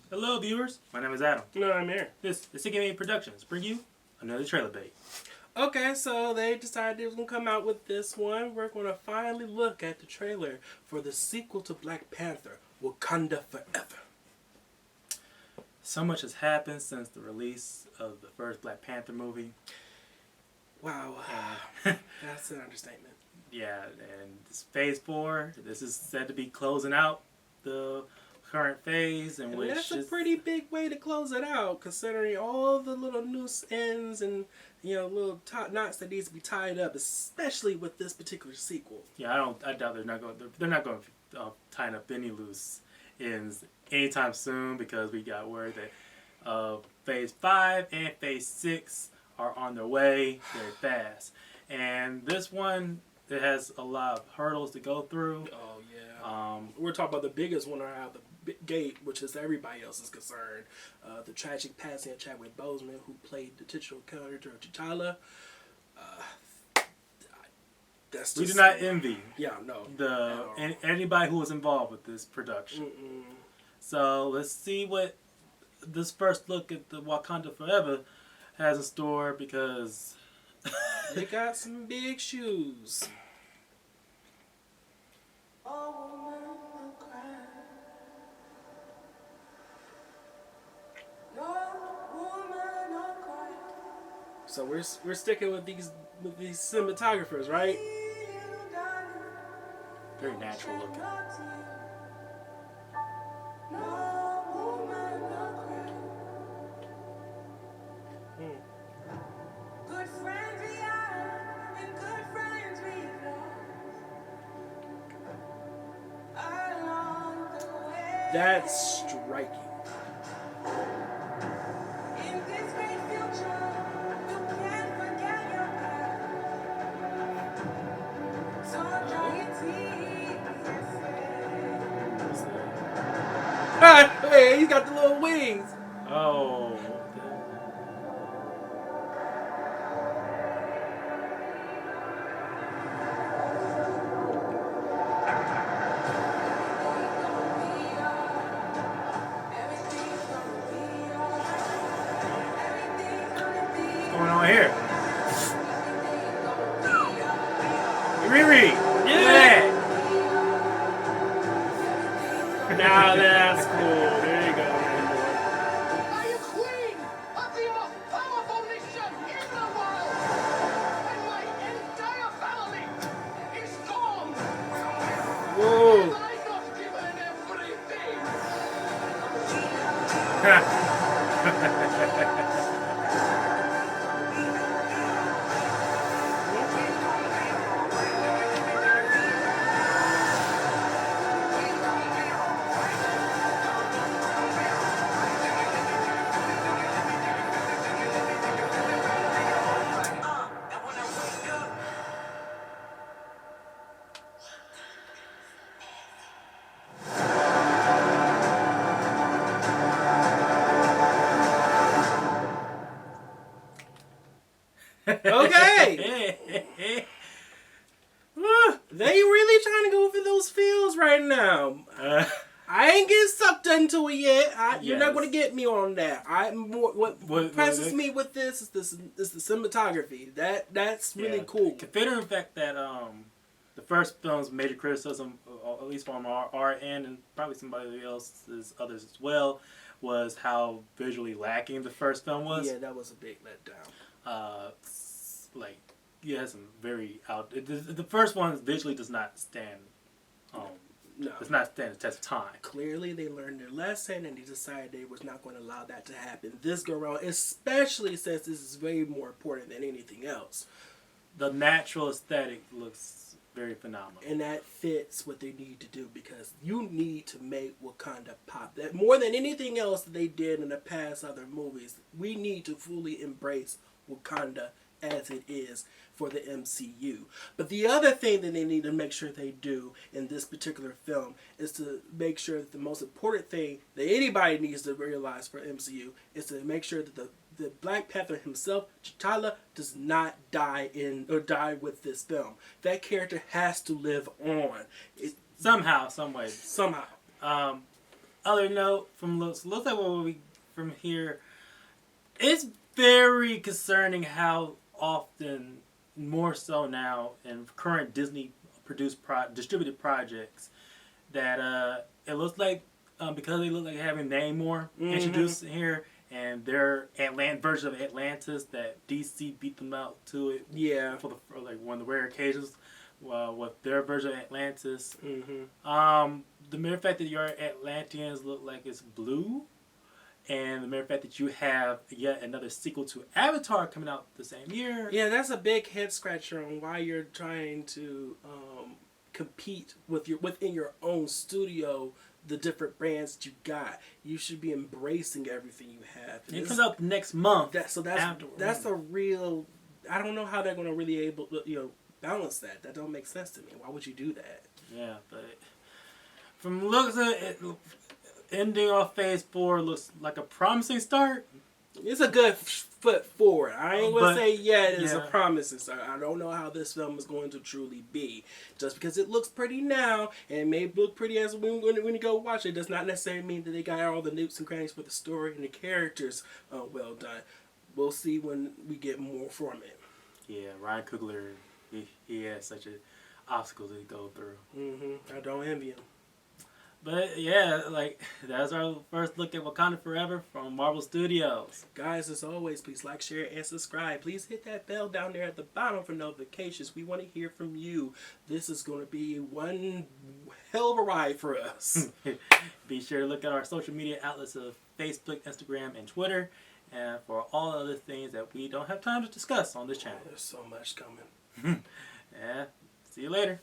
Hello, viewers. My name is Adam. No, I'm here. This is CKMA Productions. Bring you another trailer bait. Okay, so they decided they was going to come out with this one. We're going to finally look at the trailer for the sequel to Black Panther, Wakanda Forever. So much has happened since the release of the first Black Panther movie. Wow, that's an understatement. Yeah, and this Phase 4, this is said to be closing out the current phase. And that's a pretty big way to close it out, considering all the little loose ends and little knots that needs to be tied up, especially with this particular sequel. Yeah, I doubt they're not going to tie up any loose ends anytime soon, because we got word that Phase 5 and Phase 6 are on their way very fast. And this one, it has a lot of hurdles to go through. Oh, yeah. We're talking about the biggest one out of the gate, which is everybody else's concern. The tragic passing of Chadwick Boseman, who played the titular character of T'Challa. We do not envy anybody who was involved with this production. So let's see what this first look at the Wakanda Forever has in store, because they got some big shoes. So we're sticking with these cinematographers, right? Very natural looking. That's striking. Hey, he's got the little wings. Oh. What's going on here? Riri! Yeah! Now that's cool. There you go. I am queen of the most powerful nation in the world, and my entire family is gone. Whoa. Have I not given everything? Okay. They really trying to go for those feels right now. I ain't getting sucked into it yet. You're not going to get me on that. What impresses me with this is the cinematography. That's really cool. Considering the fact that the first film's major criticism, at least from our end, and probably somebody else's, others as well, was how visually lacking the first film was. Yeah, that was a big letdown. Some very out. The first one visually does not stand. No. Does not stand the test of time. Clearly, they learned their lesson, and they decided they was not going to allow that to happen this go around, especially since this is way more important than anything else. The natural aesthetic looks very phenomenal, and that fits what they need to do, because you need to make Wakanda pop. That more than anything else that they did in the past other movies, we need to fully embrace Wakanda as it is for the MCU. But the other thing that they need to make sure they do in this particular film is to make sure that the most important thing that anybody needs to realize for MCU is to make sure that the Black Panther himself, T'Challa, does not die with this film. That character has to live on. Somehow, some way. Somehow. other note from looks like what we from here, it's very concerning how often, more so now in current Disney produced distributed projects, that it looks like because they look like having Namor introduced here, and their version of Atlantis that DC beat them out to it. Yeah. For like one of the rare occasions, with their version of Atlantis. The mere fact that your Atlanteans look like it's blue, and the mere fact that you have yet another sequel to Avatar coming out the same year. Yeah, that's a big head scratcher on why you're trying to compete within your own studio. The different brands that you got, you should be embracing everything you have. And it comes out next month. That's a real. I don't know how they're going to really able to balance that. That don't make sense to me. Why would you do that? Yeah, but from looks at it, ending off Phase 4 looks like a promising start. It's a good foot forward. I ain't gonna say yet it's a promising start. I don't know how this film is going to truly be. Just because it looks pretty now and it may look pretty as when you go watch it, does not necessarily mean that they got all the nooks and crannies for the story and the characters well done. We'll see when we get more from it. Yeah, Ryan Coogler, he has such an obstacle to go through. I don't envy him. But yeah, like that's our first look at Wakanda Forever from Marvel Studios. Guys, as always, please like, share, and subscribe. Please hit that bell down there at the bottom for notifications. We want to hear from you. This is going to be one hell of a ride for us. Be sure to look at our social media outlets of Facebook, Instagram, and Twitter, and for all other things that we don't have time to discuss on this channel. There's so much coming. Yeah, see you later.